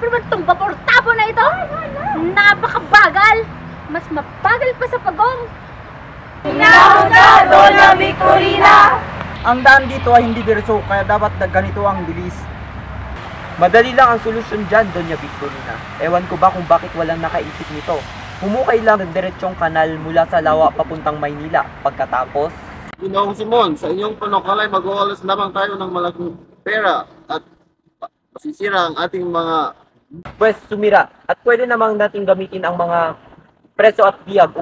naman itong vapor tabo na ito? Napakabagal! Mas mabagal pa sa pagong! Pinahon ka, Donna Victorina! Ang daan dito ay hindi diretso, kaya dapat ganito ang bilis. Madali lang ang solusyon dyan, Doña Victorina. Ewan ko ba kung bakit walang nakaisip nito. Humukay lang ng diretsong kanal mula sa lawa papuntang Maynila. Pagkatapos, Ginoong Simon, sa inyong panukalay mag-uulas lamang tayo ng malaking pera at masisira ang ating mga... pwes sumira. At pwede namang natin gamitin ang mga preso at biyag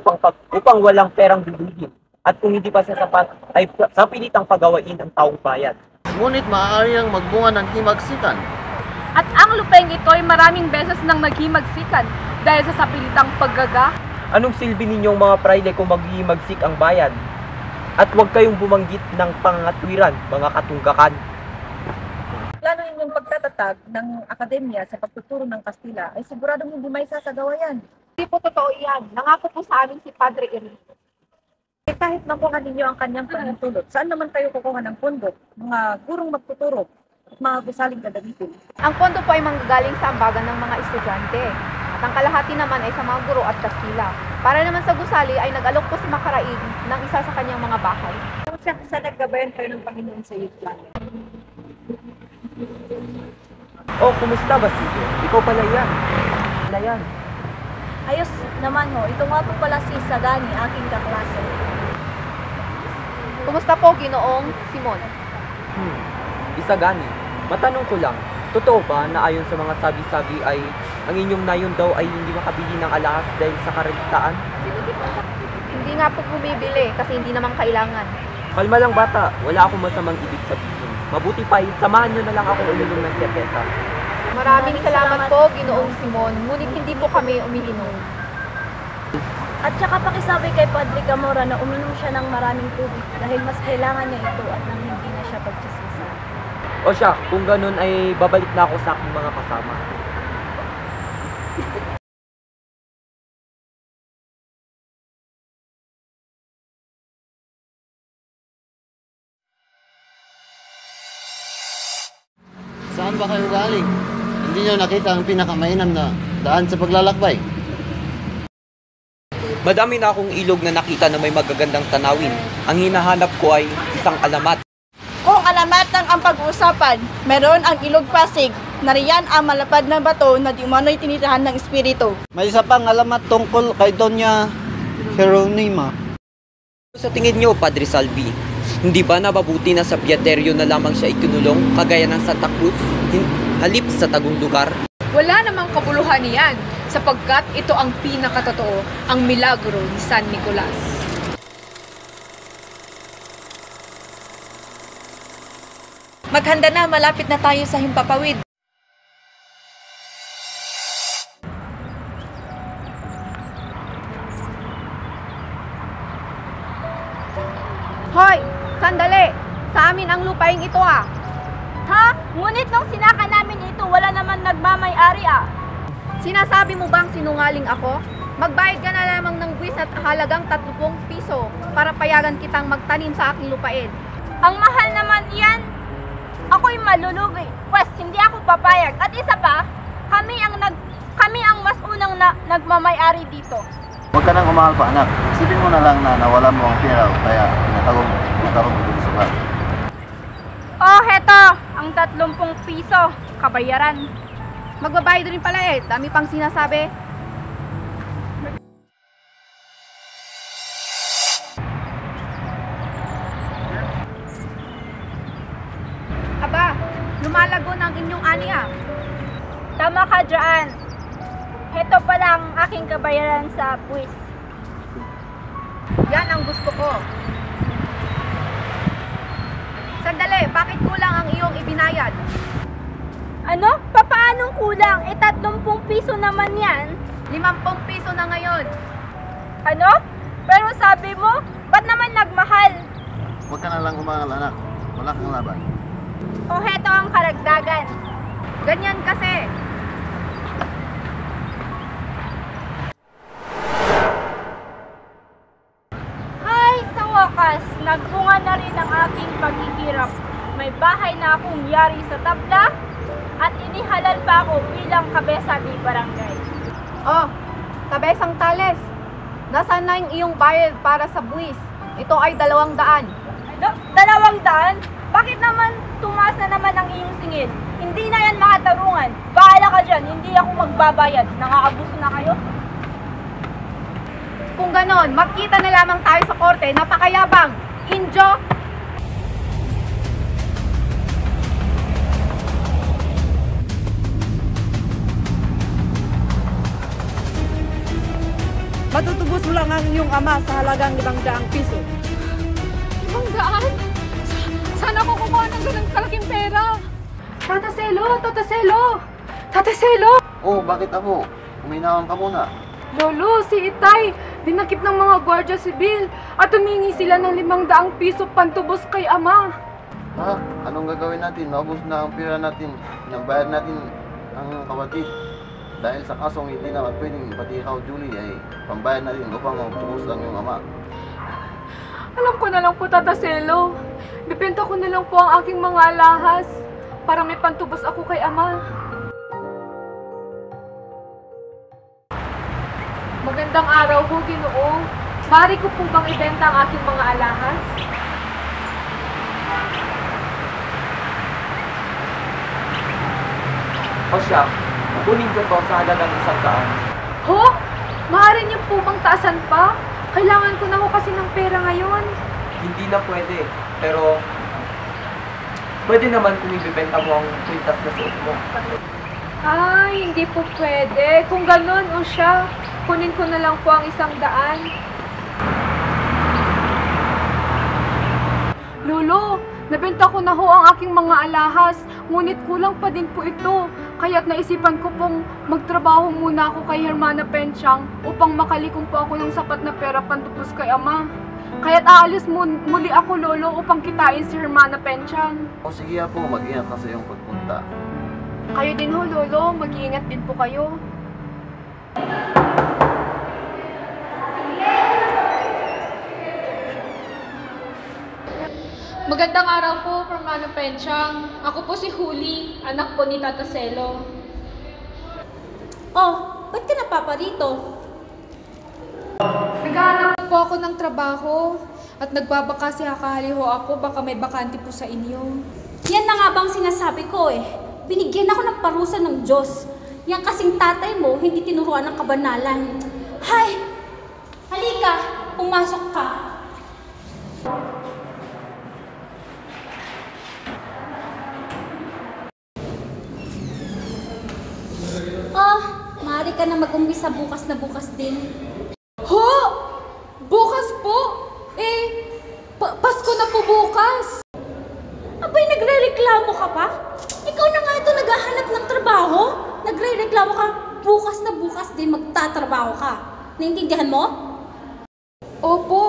upang walang perang bibilhin. At kung hindi pa sa sapat, ay sa pilitang pagawain ang taong bayan. Ngunit maaari ang magbunga ng himagsikan. At ang lupeng ito ay maraming beses nang naghimagsikan dahil sa sapilitang paggaga. Anong silbi ninyong mga prayle kung maghihimagsik ang bayan? At huwag kayong bumanggit ng pangatwiran, mga katunggakan. Plano ninyong pagtatatag ng akademya sa pagtuturo ng Kastila ay siguradong hindi may sasagawa yan. Hindi po totoo yan. Nangako po sa amin si Padre Enrique. Eh, kahit nakuha ninyo ang kanyang panintulot, saan naman kayo kukuha ng pondo? Mga gurong magtuturo at mga gusaling gagamitin. Ang pondo po ay manggagaling sa ambagan ng mga estudyante. At ang kalahati naman ay sa mga guro at Kastila. Para naman sa gusali ay nag-alok po si Macaraig ng isa sa kanyang mga bahay. Kung siya sa naggabayan kayo ng Panginoon sa iyo plan. Oh, kumusta ba, Sige? Ikaw pala yan. Pala yan. Ayos naman ho. Ito nga po pala si Sagani, aking kaklase. Kumusta po, Ginoong Simon? Isagani, matanong ko lang, totoo ba na ayon sa mga sabi-sabi ay ang inyong nayon daw ay hindi makabili ng alahas dahil sa karantaan? Hindi nga po bumibili kasi hindi naman kailangan. Kalma lang bata, wala akong masamang ibig sabihin. Mabuti pa, samahan nyo na lang ako uminom ng serpesa. Maraming salamat po, Ginoong Simon, ngunit hindi po kami umiinom. At saka pakisabi kay Padre Camora na uminom siya ng maraming tubig dahil mas kailangan niya ito at nang hindi na siya pagsisisa. O siya, kung ganun ay babalik na ako sa aking mga kasama. Saan ba kayo galing? Hindi nyo nakita ang pinakamainam na daan sa paglalakbay. Madami na akong ilog na nakita na may magagandang tanawin. Ang hinahanap ko ay isang alamat. Kung alamat ng ang pag-uusapan, meron ang Ilog Pasig, nariyan ang malapad na bato na di umano'y tinirahan ng espiritu. May isa pang alamat tungkol kay Doña Jeronima. Sa tingin nyo, Padre Salvi, hindi ba nababuti na sa Piaterio na lamang siya ikinulong kagaya ng Santa Cruz, halip sa tagong lugar? Wala namang kabuluhan niyan sapagkat ito ang pinakatotoo, ang milagro ni San Nicolas. Maghanda na, malapit na tayo sa Himpapawid. Hoy! Sandali! Sa amin ang lupaing ito ah! Ha? Ngunit nung sinaka namin ito, wala naman nagmamay-ari ah. Sinasabi mo bang sinungaling ako? Magbayad ka na lamang ng buwis at halagang 30 piso para payagan kitang magtanim sa aking lupain. Ang mahal naman yan. Ako'y malulugi, pues hindi ako papayag. At isa pa, kami ang mas unang nagmamay-ari dito. Huwag ka nang umahal pa, anak. Isipin mo na lang na nawalan mo ang pera kaya nagkaroon mo dun sa bar. Oh, heto, ang 30 piso, kabayaran. Magbabayad rin pala eh, dami pang sinasabi. Aba, lumalago na ang inyong ani ah. Tama ka dyan. Heto pala ang aking kabayaran sa buwis. Yan ang gusto ko. Sandali, bakit kulang ang iyong ibinayad? Ano? Papaanong kulang? 30 piso naman yan. 50 piso na ngayon. Ano? Pero sabi mo, ba't naman nagmahal? Huwag ka na lang umangal, anak. Wala kang laban. O heto ang karagdagan. Ganyan kasi. Ay, sa wakas, nagbunga na rin ang aking paghihirap. May bahay na akong yari sa tabla, at inihalal pa ako bilang kabesa ni barangay. Oh, Kabesang Tales, nasaan na yung iyong bayad para sa buwis? Ito ay 200. 200? Bakit naman tumaas na naman ang iyong singil? Hindi na yan makatarungan. Bahala ka dyan, hindi ako magbabayad. Nakaabuso na kayo? Kung ganon, magkita na lamang tayo sa korte. Napakayabang! Injo! Matutubos mo lang ang iyong ama sa halagang 500 piso. 500? Sana ako kukuha ng ganang kalaking pera. Tata Selo! Tata Selo! Tata Selo! Oh, bakit ako? Uminawan ka muna. Lolo, si Itay, dinakip ng mga gwardiya sibil at humingi sila ng 500 piso pantubos kay ama. Ha? Anong gagawin natin? Naubos na ang pera natin. Pinabayad natin ang kapatid. Dahil sa kasong hindi naman pwedeng pati ikaw, Julie, ay pambayad natin upang magtubos ang iyong ama. Alam ko na lang po, Tata Selo. Bibenta ko na lang po ang aking mga alahas para may pantubos ako kay ama. Magandang araw po, Ginoo. Maaari ko po bang ibenta ang aking mga alahas? O siya, kunin ko to sa halagang 100. Ho? Maaari niyo po bang taasan pa? Kailangan ko na ho kasi ng pera ngayon. Hindi na pwede, pero pwede naman kung ibibenta mo ang kwintas na suot mo. Ay, hindi po pwede. Kung ganun, o siya, kunin ko na lang po ang 100. Lolo, nabenta ko na ho ang aking mga alahas, ngunit kulang pa din po ito. Kaya't naisipan ko pong magtrabaho muna ako kay Hermana Penchang upang makalikom po ako ng sapat na pera pantubos kay ama. Kaya't aalis muli ako, Lolo, upang kitain si Hermana Penchang. O sige po, mag-ingat ka sa iyong pagpunta. Kayo din ho, Lolo. Mag-iingat din po kayo. Magandang araw po, Hermana Penchang. Ako po si Huli, anak po ni Tata Selo. Oh, ba't ka napaparito? Naghahanap po ako ng trabaho at nagbabaka si Hakahaliho ako, baka may bakante po sa inyo. Yan na nga bang sinasabi ko eh. Binigyan ako ng parusa ng Diyos. Yan kasing tatay mo, hindi tinuruan ng kabanalan. Hay! Halika, pumasok ka. Maaari ka na mag-umpisa bukas na bukas din. Ho! Bukas po? Pasko na po bukas. Abay, nagre-reklamo ka pa? Ikaw na nga ito naghahanap ng trabaho? Nagre-reklamo ka, bukas na bukas din magtatrabaho ka. Naintindihan mo? Opo,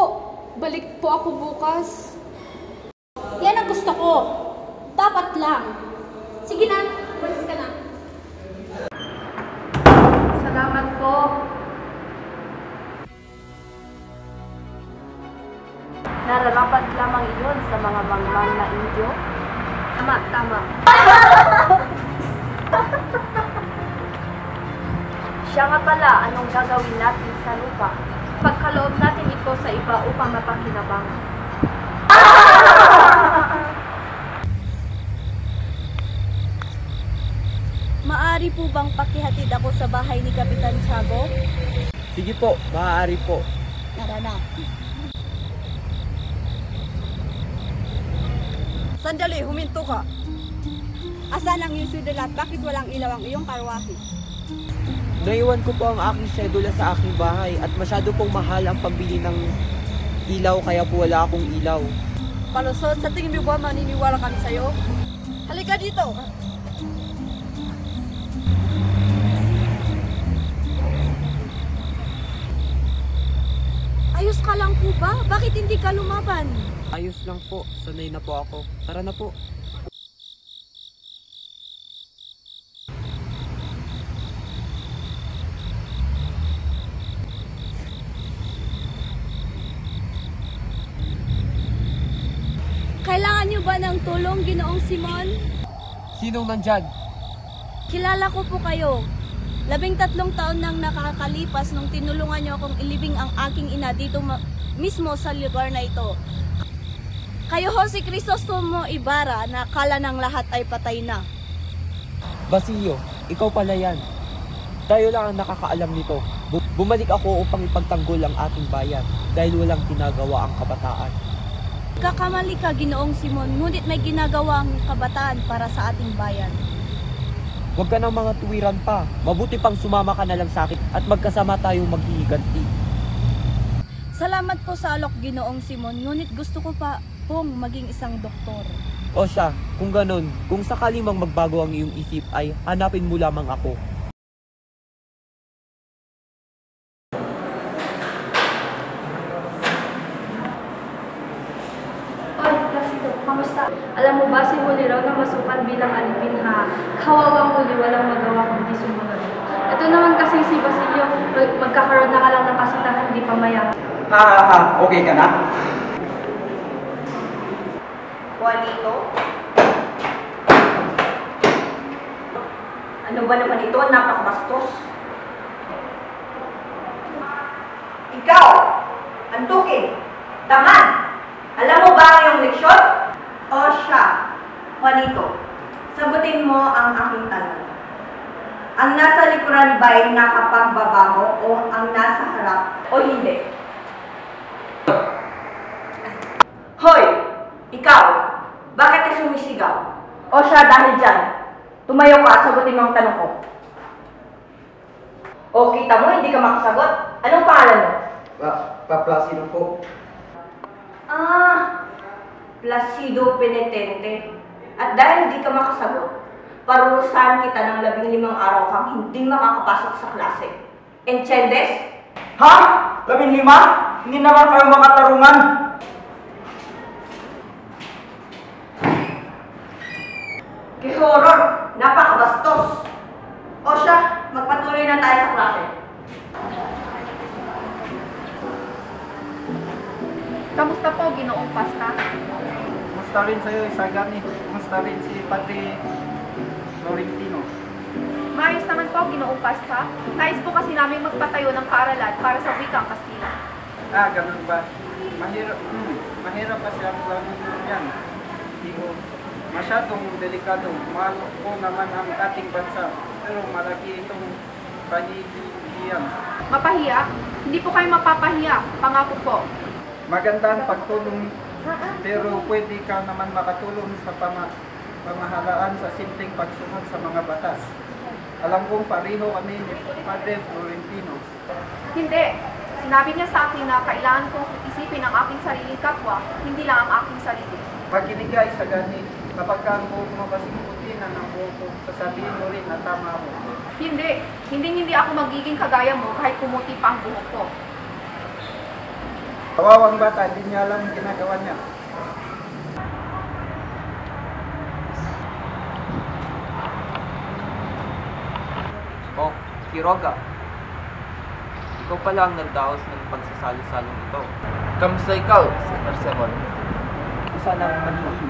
balik po ako bukas. Yan ang gusto ko. Dapat lang. Sige na, balis ka na. Salamat po. Nararapat lamang iyon sa mga mangmang na Indio. Tama. Siya nga pala, anong gagawin natin sa lupa? Pagkaloob natin ito sa iba upang mapakinabangan. Maari po bang pakihatid ako sa bahay ni Kapitan Tiago? Sige po, maaari po. Tara na. Sandali, huminto ka. Asan ang iyong sudalat? Bakit walang ilaw ang iyong karwahe? Naiwan ko po ang aking sedula sa aking bahay at masyado pong mahal ang pambili ng ilaw kaya po wala akong ilaw. Palusot, sa tingin mo ba maniniwala kami sa'yo? Halika dito! Ayos ka lang po ba? Bakit hindi ka lumaban? Ayos lang po, sanay na po ako. Tara na po. Kailangan niyo ba ng tulong, Ginoong Simon? Sinong nandyan? Kilala ko po kayo. 13 taon nang nakakalipas nung tinulungan niyo akong ilibing ang aking ina dito mismo sa lugar na ito. Kayo ho si Crisostomo Ibarra na akala ng lahat ay patay na. Basilio, ikaw pala yan. Tayo lang ang nakakaalam nito. Bumalik ako upang ipagtanggol ang ating bayan dahil walang ginagawa ang kabataan. Kakamali ka, Ginoong Simon, ngunit may ginagawa ang kabataan para sa ating bayan. Huwag ka ng mga tuwiran pa. Mabuti pang sumama ka na lang sa akin at magkasama tayong maghihiganti. Salamat po sa alok, Ginoong Simon, ngunit gusto ko pa pong maging isang doktor. O siya, kung ganun, kung sakali mang magbago ang iyong isip ay hanapin mo lamang ako. Oy, Placido, kamusta? Alam mo ba, si Huli raw na masukan bilang alipin ha. Kawawang Huli, walang magawa kundi sumunod. Ito naman kasi si Basilio, magkakaroon na ka lang ng kasitahan, hindi pa maya. Okay ka na? Juanito? Ano ba naman ito? Napakabastos. Ikaw, antukin, taman, alam mo ba ang iyong leksyon? O siya, Juanito, sagutin mo ang aking tanong. Ang nasa likuran ba'y nakapagbabago o ang nasa harap o hindi? Hoy! Ikaw! Bakit ka sumisigaw? O siya dahil dyan? Tumayo ka at sagutin mo ang tanong ko. O kita mo, hindi ka makasagot? Anong pangalan mo? Placido po. Placido Penitente. At dahil hindi ka makasagot, parurusahan kita ng 15 araw kang hindi makakapasok sa klase. Entiendes? Ha? 15? Hindi naman kayo makatarungan. Que horror! Napakabastos! O siya, magpatuloy na tayo sa klase. Kamusta po, Ginoong Pasta? Kumusta rin sa'yo, Isagani? Kumusta rin si Padre Florentino? Maayos naman po, Ginoong Pasta. Nais po kasi namin magpatayo ng paaralan para sa wikang Kastila. Ganun ba? Mahirap pa siya ang plano yan. Hindi ko masyadong delikado. Mahal ko naman ang ating bansa. Pero malaki itong panihiyan. Mapahiya? Hindi po kayo mapapahiya. Pangako po. Maganda ang pagtulong, pero pwede ka naman makatulong sa pamahalaan sa simpleng pagsunod sa mga batas. Alam kong pareho kami ni Padre Florentino. Hindi. Sinabi niya sa akin na kailangan kong isipin ang aking sariling kapwa, hindi lang ang aking sarili. Makinig ka, Isagani. Kapag ka ang buhok mo kasing puti na ng buhok ko, sasabihin mo rin na tama ako. Hindi. Hindi ako magiging kagaya mo kahit kumuti pa ang buhok ko. Kawawang bata, hindi niya alam yung ginagawa niya. Oh, Quiroga. Ikaw pala ang nagdaos ng pagsasalo-salong ito. Kamusta ikaw, Senyor Simon? Isa lang manilin.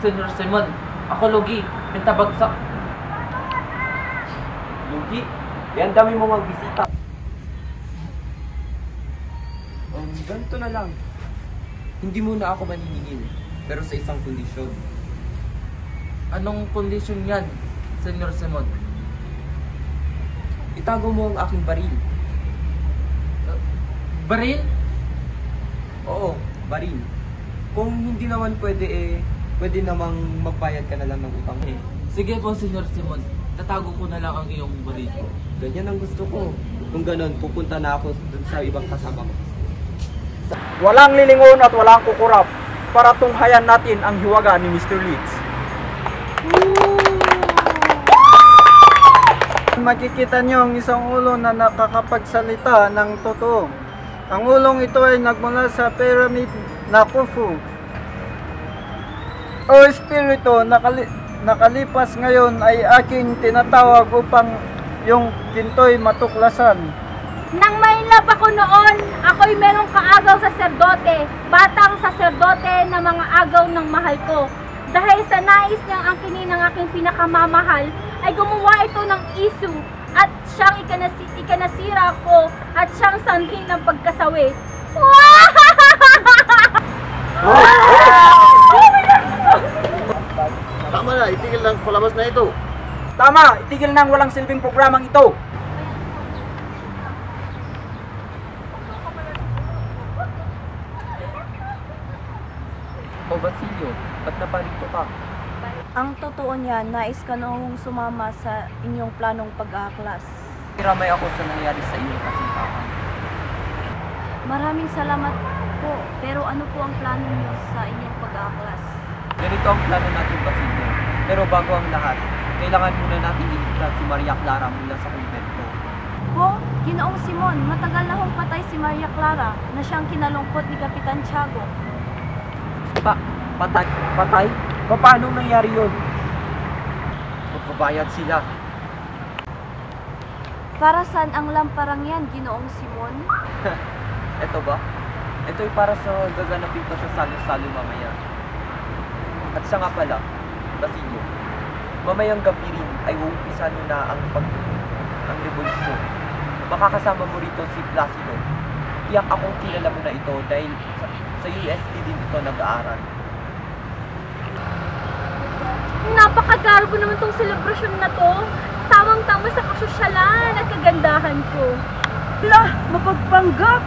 Senyor Simon, ako Lugi, pintabagsak. Lugi, yan dami mo magbisita. Ganito na lang. Hindi muna ako maniningil, pero sa isang kondisyon. Anong kondisyon yan, Senyor Simon? Itago mo ang aking baril. Baril? Oo, baril. Kung hindi naman pwede pwede namang magbayad ka na lang ng utang mo. Sige po, Senyor Simon. Tatago ko na lang ang iyong baril. Ganyan ang gusto ko. Kung ganun, pupunta na ako dun sa ibang kasama ko. Walang lilingon at walang kukurap para tunghayan natin ang hiwaga ni Mr. Leeds. Makikita niyo ang isang ulo na nakakapagsalita ng totoo. Ang ulong ito ay nagmula sa pyramid na Khufu. O Espiritu, nakalipas ngayon ay aking tinatawag upang yung pinto'y matuklasan. Nang mailap ako noon, ako'y merong kaagaw saserdote, batang saserdote na mga agaw ng mahal ko. Dahil sa nais niyang angkinin ng aking pinakamamahal, ay gumawa ito ng isu at siyang ikanasira ko at siyang sanhi ng pagkasawi. Tama na, itigil lang palabas na ito. Tama! Itigil na ang walang silbing programang ito! O Basilio, ba't naparito ka? Ang totoo niya, nais ka noong sumama sa inyong planong pag-aaklas. Ramay ako sa nangyari sa inyong kasintahan. Maraming salamat po, pero ano po ang plano niyo sa inyong pag-aaklas? Ganito ang plano natin, Basilio. Pero bago ang lahat, kailangan muna natin iligtas si Maria Clara mula sa kumbento. Ho, Ginoong Simon, matagal na hong patay si Maria Clara na siyang kinalungkot ni Kapitan Tiago. Patay? Patay? Paano nangyari yun? Magbabayad sila. Para saan ang lamparang yan, Ginoong Simon? Eto ba? Ito'y para sa gaganapin pa sa salo-salo mamaya. At siya nga pala, Basilio, mamayang gabi rin ay uumpisa nyo na ang revolusyon. Makakasama mo rito si Placido. Tiyak akong kilala mo na ito dahil sa UST din ito nag-aaral. Napakagarbo naman tong selebrasyon na to. Tamang-tama sa kasosyalan at kagandahan ko. Lah, mapagpanggap!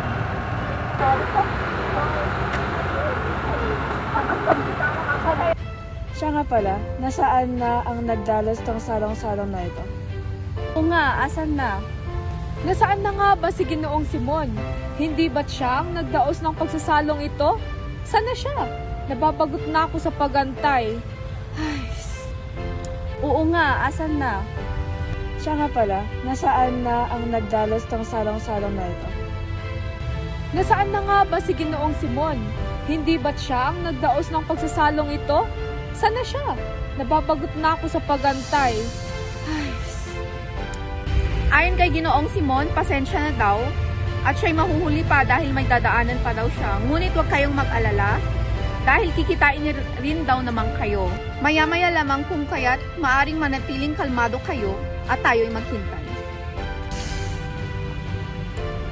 Siya nga pala, nasaan na ang nagdalos tong salong-salong na ito? Oo nga, asan na? Nasaan na nga ba si Ginoong Simon? Hindi ba't siya ang nagdaos ng pagsasalong ito? Sana siya? Nababagot na ako sa pagantay. Ay, Oo nga, asan na? siya nga pala, nasaan na ang nagdalos tong salong-salong na ito? Nasaan na nga ba si Ginoong Simon? Hindi ba't siya ang nagdaos ng pagsasalong ito? Sana siya? Nababagot na ako sa pagantay. Ay, Ayon kay Ginoong Simon, pasensya na daw at siya'y mahuhuli pa dahil may dadaanan pa daw siya. Ngunit huwag kayong mag-alala dahil kikitain niya rin daw naman kayo. Maya-maya lamang kung kaya't maaring manatiling kalmado kayo at tayo'y maghintay.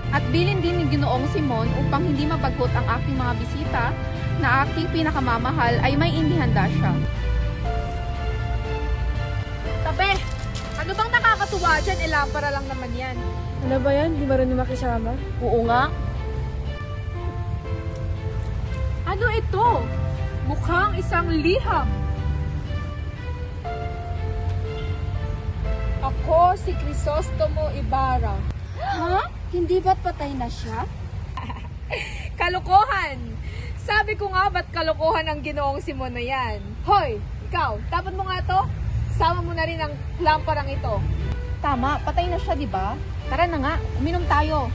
At bilin din ni Ginoong Simon upang hindi mabagot ang aking mga bisita na aking pinakamamahal ay may indihanda siya. tabi! Ano bang nakakatuwa dyan? Lampara lang naman yan. Ano ba yan? Di marunong makisama? Oo nga. Ano ito? Mukhang isang liham. Ako si Crisostomo Ibarra. Ha? Hindi ba't patay na siya? Kalokohan! Sabi ko nga ba't kalokohan ang Ginoong Simon na yan? Hoy! Ikaw, dapat mo nga to? Sama mo na rin ang lamparang ito. Tama, patay na siya, di ba? Tara na nga, uminom tayo.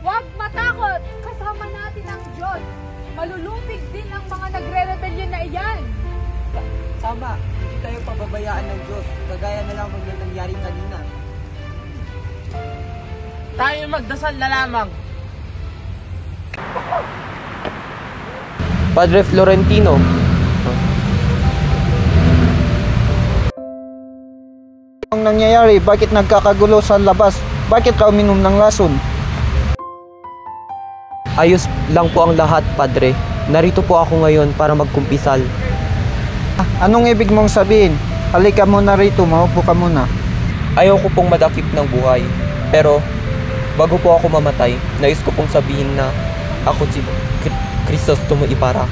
Huwag matakot! Kasama natin ang Diyos. Malulupig din ang mga nagre-rebellion na iyan. Tama, hindi tayo pababayaan ng Diyos, kagaya na lang ng nangyari kanina. Tayo magdasal na lamang. Padre Florentino. Ang nangyayari, bakit nagkakagulo sa labas? Bakit ka uminom ng lason? Ayos lang po ang lahat, Padre. Narito po ako ngayon para magkumpisal. Anong ibig mong sabihin? Halika muna rito, maupo ka muna. Ayaw ko pong madakip ng buhay. Pero, bago po ako mamatay, nais ko pong sabihin na ako si Crisostomo Ibarra.